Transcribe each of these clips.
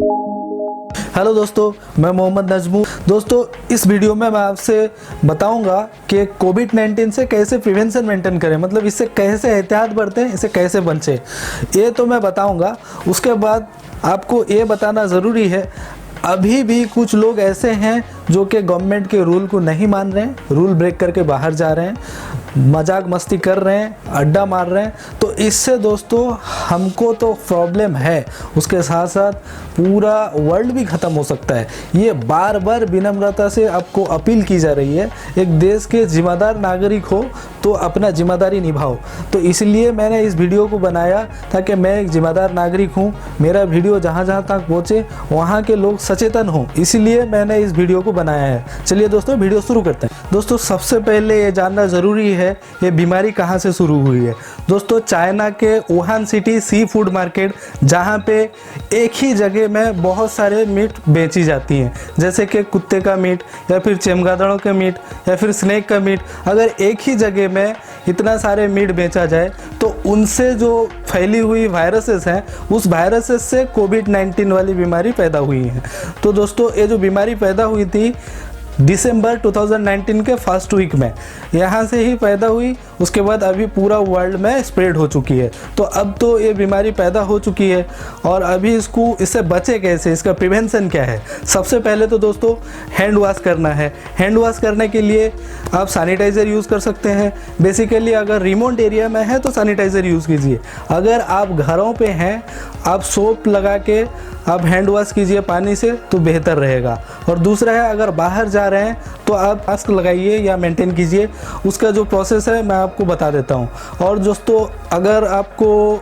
Hello दोस्तों, मैं मोहम्मद नजमू। दोस्तों, इस वीडियो में मैं आपसे बताऊंगा कि कोविड-19 से कैसे प्रिवेंशन मेंटेन करें, मतलब इससे कैसे एहतियात बरतें, इसे कैसे बचें, ये तो मैं बताऊंगा। उसके बाद आपको ये बताना ज़रूरी है, अभी भी कुछ लोग ऐसे हैं जो कि गवर्नमेंट के रूल को नहीं मान रहे हैं, रूल ब्रेक करके बाहर जा रहे हैं, मजाक मस्ती कर रहे हैं, अड्डा मार रहे हैं। तो इससे दोस्तों हमको तो प्रॉब्लम है, उसके साथ साथ पूरा वर्ल्ड भी ख़त्म हो सकता है। ये बार बार विनम्रता से आपको अपील की जा रही है, एक देश के जिम्मेदार नागरिक हो तो अपना जिम्मेदारी निभाओ। तो इसलिए मैंने इस वीडियो को बनाया ताकि मैं एक जिम्मेदार नागरिक हूँ, मेरा वीडियो जहाँ जहाँ तक पहुँचे वहाँ के लोग सचेतन हों, इसलिए मैंने इस वीडियो को बनाया है। चलिए दोस्तों, वीडियो शुरू करते हैं। दोस्तों, सबसे पहले ये जानना ज़रूरी है ये बीमारी कहाँ से शुरू हुई है। दोस्तों, चाइना के Wuhan city sea food market, जहाँ पे एक ही जगह में बहुत सारे मीट बेची जाती हैं, जैसे कि कुत्ते का मीट या फिर चमगादड़ों का मीट या फिर स्नेक का मीट। अगर एक ही जगह में इतना सारे मीट बेचा जाए तो उनसे जो फैली हुई वायरसेस हैं, उस वायरसेस से कोविड-19 वाली बीमारी पैदा हुई है। तो दोस्तों, ये जो बीमारी पैदा हुई थी दिसंबर 2019 के फर्स्ट वीक में, यहाँ से ही पैदा हुई। उसके बाद अभी पूरा वर्ल्ड में स्प्रेड हो चुकी है। तो अब तो ये बीमारी पैदा हो चुकी है और अभी इससे बचे कैसे, इसका प्रिवेंशन क्या है। सबसे पहले तो दोस्तों हैंड वॉश करना है। हैंड वॉश करने के लिए आप सैनिटाइज़र यूज़ कर सकते हैं। बेसिकली अगर रिमोट एरिया में है तो सैनिटाइज़र यूज़ कीजिए। अगर आप घरों पे हैं, आप सोप लगा के आप हैंड वॉश कीजिए पानी से, तो बेहतर रहेगा। और दूसरा है, अगर बाहर जा रहे हैं तो आप मास्क लगाइए या मेंटेन कीजिए। उसका जो प्रोसेस है मैं आपको बता देता हूँ। और दोस्तों, अगर आपको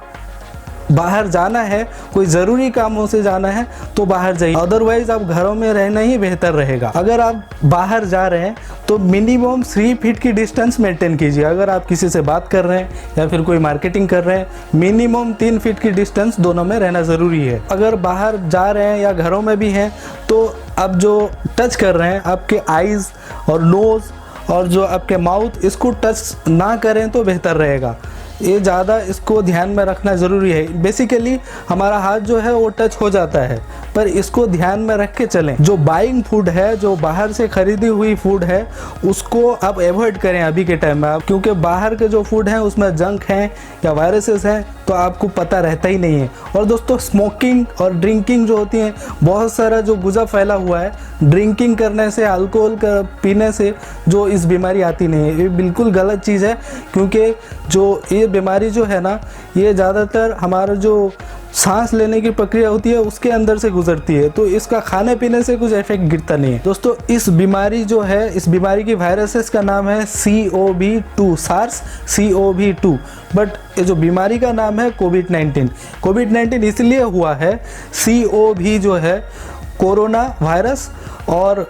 बाहर जाना है, कोई ज़रूरी कामों से जाना है तो बाहर जाइए, अदरवाइज़ आप घरों में रहना ही बेहतर रहेगा। अगर आप बाहर जा रहे हैं तो मिनिमम 3 फीट की डिस्टेंस मेंटेन कीजिए। अगर आप किसी से बात कर रहे हैं या फिर कोई मार्केटिंग कर रहे हैं, मिनिमम 3 फीट की डिस्टेंस दोनों में रहना ज़रूरी है। अगर बाहर जा रहे हैं या घरों में भी हैं तो आप जो टच कर रहे हैं, आपके आइज़ और नोज़ और जो आपके माउथ, इसको टच ना करें तो बेहतर रहेगा। ये ज़्यादा इसको ध्यान में रखना ज़रूरी है। बेसिकली हमारा हाथ जो है वो टच हो जाता है, पर इसको ध्यान में रख के चलें। जो बाइंग फूड है, जो बाहर से ख़रीदी हुई फूड है, उसको आप अवॉइड करें अभी के टाइम में आप, क्योंकि बाहर के जो फूड हैं उसमें जंक हैं या वायरसेस हैं तो आपको पता रहता ही नहीं है। और दोस्तों, स्मोकिंग और ड्रिंकिंग जो होती हैं, बहुत सारा जो गुजब फैला हुआ है, ड्रिंकिंग करने से, अल्कोहल पीने से जो इस बीमारी आती नहीं है, ये बिल्कुल गलत चीज़ है। क्योंकि जो ये बीमारी जो है ना, ये ज़्यादातर हमारा जो सांस लेने की प्रक्रिया होती है उसके अंदर से गुजरती है, तो इसका खाने पीने से कुछ इफेक्ट गिरता नहीं है। दोस्तों, इस बीमारी जो है, इस बीमारी की वायरसेस का नाम है COV2, सार्स COV2। बट ये जो बीमारी का नाम है कोविड-19 इसलिए हुआ है, COV जो है कोरोना वायरस और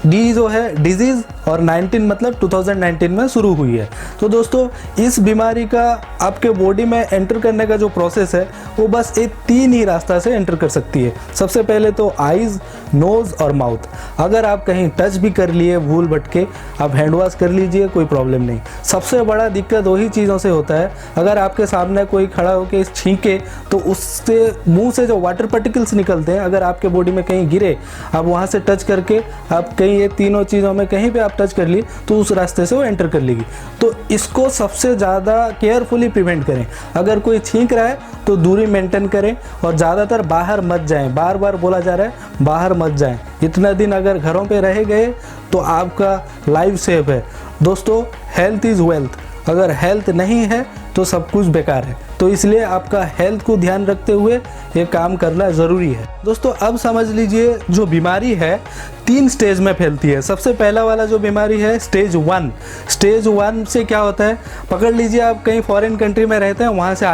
डी जो है डिजीज़ और 19 मतलब 2019 में शुरू हुई है। तो दोस्तों, इस बीमारी का आपके बॉडी में एंटर करने का जो प्रोसेस है वो बस एक 3 ही रास्ता से एंटर कर सकती है। सबसे पहले तो आइज़, नोज़ और माउथ। अगर आप कहीं टच भी कर लिए भूल भटके, आप हैंड वॉश कर लीजिए, कोई प्रॉब्लम नहीं। सबसे बड़ा दिक्कत वही चीज़ों से होता है, अगर आपके सामने कोई खड़ा होकर छींके तो उससे मुँह से जो वाटर पार्टिकल्स निकलते हैं, अगर आपके बॉडी में कहीं गिरे, आप वहाँ से टच करके आप कहीं ये तीनों चीज़ों में कहीं पे आप टच कर ली तो उस रास्ते से वो एंटर कर लेगी। तो इसको सबसे ज़्यादा केयरफुली प्रिवेंट करें। अगर कोई छींक रहा है तो दूरी मेंटेन करें और ज़्यादातर बाहर मत जाएं। बार बार बोला जा रहा है बाहर मत जाएं। इतना दिन अगर घरों पे रह गए तो आपका लाइफ सेफ है। दोस्तों, हेल्थ इज़ वेल्थ। अगर हेल्थ नहीं है तो सब कुछ बेकार है। तो इसलिए आपका हेल्थ को ध्यान रखते हुए ये काम करना ज़रूरी है। दोस्तों, अब समझ लीजिए, जो बीमारी है 3 स्टेज में फैलती है। सबसे पहला वाला जो बीमारी है स्टेज 1। स्टेज 1 से क्या होता है, पकड़ लीजिए आप कहीं फॉरेन कंट्री में रहते हैं, वहाँ से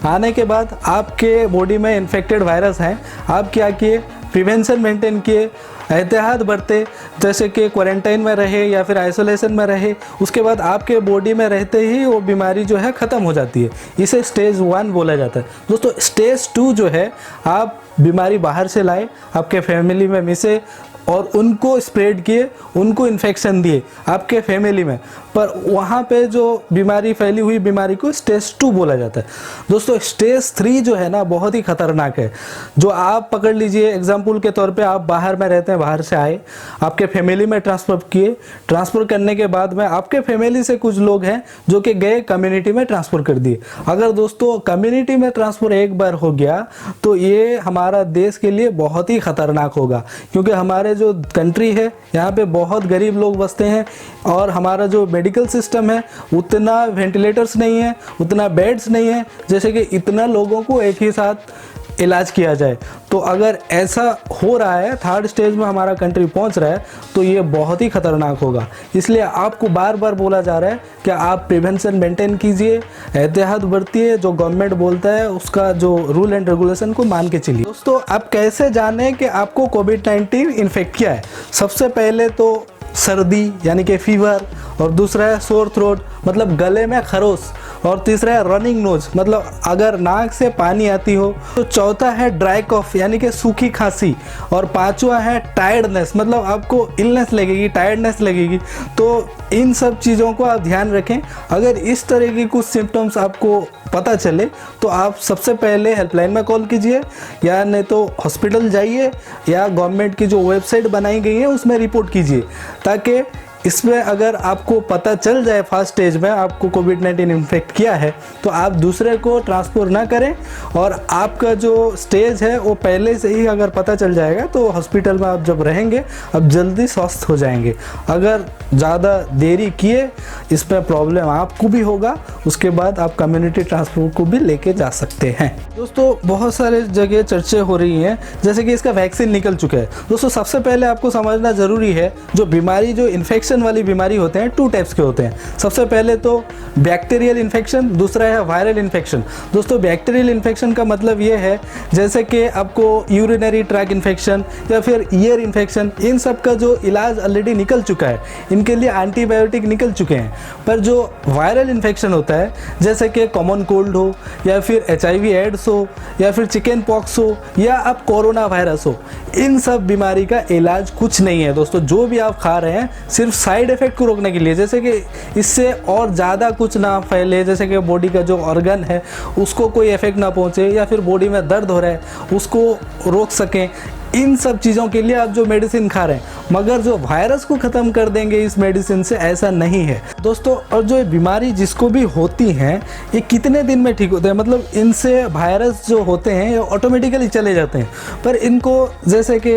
आने के बाद आपके बॉडी में इन्फेक्टेड वायरस हैं। आप क्या किए, प्रिवेंशन मेंटेन किए, एहतियात बरते, जैसे कि क्वारंटाइन में रहे या फिर आइसोलेशन में रहे। उसके बाद आपके बॉडी में रहते ही वो बीमारी जो है ख़त्म हो जाती है। इसे स्टेज 1 बोला जाता है। दोस्तों, स्टेज 2 जो है, आप बीमारी बाहर से लाए, आपके फैमिली में मिसे और उनको स्प्रेड किए, उनको इन्फेक्शन दिए आपके फैमिली में, पर वहाँ पे जो बीमारी फैली हुई बीमारी को स्टेज 2 बोला जाता है। दोस्तों स्टेज 3 जो है ना बहुत ही खतरनाक है। जो आप पकड़ लीजिए एग्जाम्पल के तौर पे, आप बाहर में रहते हैं, बाहर से आए, आपके फैमिली में ट्रांसफ़र किए, ट्रांसफ़र करने के बाद में आपके फैमिली से कुछ लोग हैं जो कि गए कम्युनिटी में ट्रांसफ़र कर दिए। अगर दोस्तों कम्युनिटी में ट्रांसफ़र एक बार हो गया तो ये हमारा देश के लिए बहुत ही खतरनाक होगा, क्योंकि हमारे जो कंट्री है यहाँ पे बहुत गरीब लोग बसते हैं और हमारा जो मेडिकल सिस्टम है उतना वेंटिलेटर्स नहीं है, उतना बेड्स नहीं है जैसे कि इतना लोगों को एक ही साथ इलाज किया जाए। तो अगर ऐसा हो रहा है, थर्ड स्टेज में हमारा कंट्री पहुंच रहा है, तो ये बहुत ही खतरनाक होगा। इसलिए आपको बार बार बोला जा रहा है कि आप प्रिवेंशन मेंटेन कीजिए, एहतियात बरतिए, जो गवर्नमेंट बोलता है उसका जो रूल एंड रेगुलेशन को मान के चलिए। दोस्तों आप कैसे जानें कि आपको कोविड-19 इन्फेक्ट किया है? सबसे पहले तो सर्दी यानी कि फीवर, और दूसरा है सोर थ्रोट मतलब गले में खरोश, और तीसरा है रनिंग नोज मतलब अगर नाक से पानी आती हो, तो चौथा है ड्राई कॉफ यानी कि सूखी खांसी, और पांचवा है टायर्डनेस मतलब आपको इलनेस लगेगी, टायर्डनेस लगेगी। तो इन सब चीज़ों को आप ध्यान रखें। अगर इस तरह की कुछ सिम्टम्स आपको पता चले तो आप सबसे पहले हेल्पलाइन में कॉल कीजिए, या नहीं तो हॉस्पिटल जाइए, या गवर्नमेंट की जो वेबसाइट बनाई गई है उसमें रिपोर्ट कीजिए, ताकि इसमें अगर आपको पता चल जाए फर्स्ट स्टेज में आपको कोविड-19 इन्फेक्ट किया है तो आप दूसरे को ट्रांसफर ना करें, और आपका जो स्टेज है वो पहले से ही अगर पता चल जाएगा तो हॉस्पिटल में आप जब रहेंगे आप जल्दी स्वस्थ हो जाएंगे। अगर ज़्यादा देरी किए इसमें प्रॉब्लम आपको भी होगा, उसके बाद आप कम्युनिटी ट्रांसफर को भी लेके जा सकते हैं। दोस्तों बहुत सारे जगह चर्चे हो रही हैं जैसे कि इसका वैक्सीन निकल चुका है। दोस्तों सबसे पहले आपको समझना ज़रूरी है जो बीमारी, जो इन्फेक्शन वाली बीमारी होते हैं 2 टाइप्स के होते हैं। सबसे पहले तो बैक्टीरियल इन्फेक्शन, दूसरा है वायरल इन्फेक्शन। दोस्तों बैक्टीरियल इन्फेक्शन का मतलब ये है जैसे कि आपको यूरिनरी ट्रैक इन्फेक्शन या फिर ईयर इन्फेक्शन, इन सब का जो इलाज ऑलरेडी निकल चुका है, इनके लिए एंटीबायोटिक निकल चुके हैं। पर जो वायरल इन्फेक्शन होता है जैसे कि कॉमन कोल्ड हो, या फिर HIV एड्स हो, या फिर चिकन पॉक्स हो, या अब कोरोना वायरस हो, इन सब बीमारी का इलाज कुछ नहीं है। दोस्तों जो भी आप खा रहे हैं सिर्फ साइड इफेक्ट को रोकने के लिए, जैसे कि इससे और ज़्यादा कुछ ना फैले, जैसे कि बॉडी का जो ऑर्गन है उसको कोई इफेक्ट ना पहुंचे, या फिर बॉडी में दर्द हो रहा है उसको रोक सकें, इन सब चीज़ों के लिए आप जो मेडिसिन खा रहे हैं, मगर जो वायरस को ख़त्म कर देंगे इस मेडिसिन से, ऐसा नहीं है दोस्तों। और जो बीमारी जिसको भी होती हैं ये कितने दिन में ठीक होते हैं, मतलब इनसे वायरस जो होते हैं ये ऑटोमेटिकली चले जाते हैं, पर इनको जैसे कि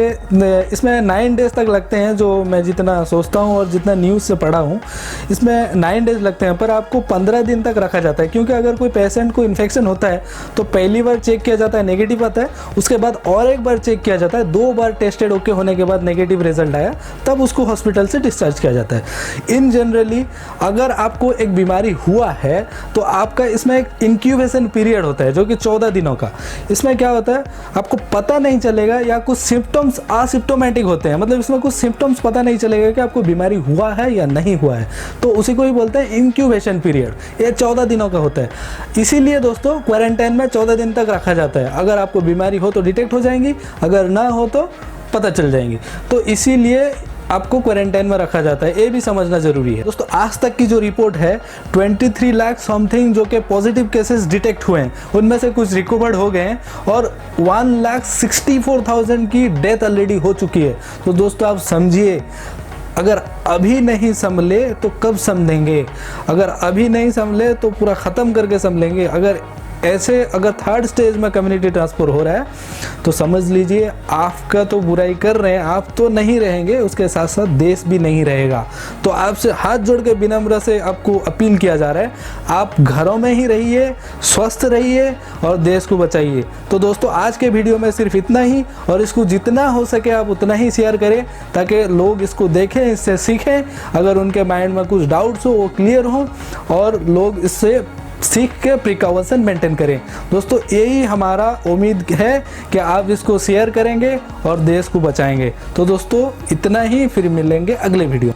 इसमें 9 डेज तक लगते हैं, जो मैं जितना सोचता हूँ और जितना न्यूज़ से पढ़ा हूँ इसमें 9 डेज लगते हैं, पर आपको 15 दिन तक रखा जाता है। क्योंकि अगर कोई पेशेंट को इन्फेक्शन होता है तो पहली बार चेक किया जाता है, नेगेटिव आता है, उसके बाद और एक बार चेक किया जाता है, 2 बार टेस्टेड ओके होने के बाद नेगेटिव रिजल्ट आया तब उसको हॉस्पिटल से डिस्चार्ज किया जाता है। इन जनरली अगर आपको एक बीमारी हुआ है तो आपका इसमें एक इंक्यूबेशन पीरियड होता है जो कि 14 दिनों का। इसमें क्या होता है आपको पता नहीं चलेगा, या कुछ सिम्टम्स असिम्प्टोमेटिक होते हैं, मतलब इसमें कुछ सिम्टम्स पता नहीं चलेगा कि आपको बीमारी हुआ है या नहीं हुआ है, तो उसी को ही बोलते हैं इंक्यूबेशन पीरियड। ये 14 दिनों का होता है। इसीलिए दोस्तों क्वारंटाइन में 14 दिन तक रखा जाता है। अगर आपको बीमारी हो तो डिटेक्ट हो जाएंगी, अगर ना हो तो पता चल जाएंगी, तो इसीलिए आपको क्वारंटाइन में रखा जाता है, ये भी समझना जरूरी है। दोस्तों आज तक की जो रिपोर्ट है 23 लाख समथिंग जो कि पॉजिटिव केसेस डिटेक्ट हुए हैं, उनमें से कुछ रिकवर्ड हो गए हैं, और 1,64,000 की डेथ ऑलरेडी हो चुकी है। तो दोस्तों आप समझिए, अगर अभी नहीं संभले तो कब समझेंगे, अगर अभी नहीं संभले तो पूरा ख़त्म करके संभलेंगे। अगर थर्ड स्टेज में कम्युनिटी ट्रांसफर हो रहा है तो समझ लीजिए आपका तो बुराई कर रहे हैं, आप तो नहीं रहेंगे, उसके साथ साथ देश भी नहीं रहेगा। तो आपसे हाथ जोड़ के विनम्र से आपको अपील किया जा रहा है, आप घरों में ही रहिए, स्वस्थ रहिए और देश को बचाइए। तो दोस्तों आज के वीडियो में सिर्फ इतना ही, और इसको जितना हो सके आप उतना ही शेयर करें ताकि लोग इसको देखें, इससे सीखें। अगर उनके माइंड में कुछ डाउट्स हो वो क्लियर हो और लोग इससे सीख के प्रिकॉशन मेंटेन करें। दोस्तों यही हमारा उम्मीद है कि आप इसको शेयर करेंगे और देश को बचाएंगे। तो दोस्तों इतना ही, फिर मिलेंगे अगले वीडियो।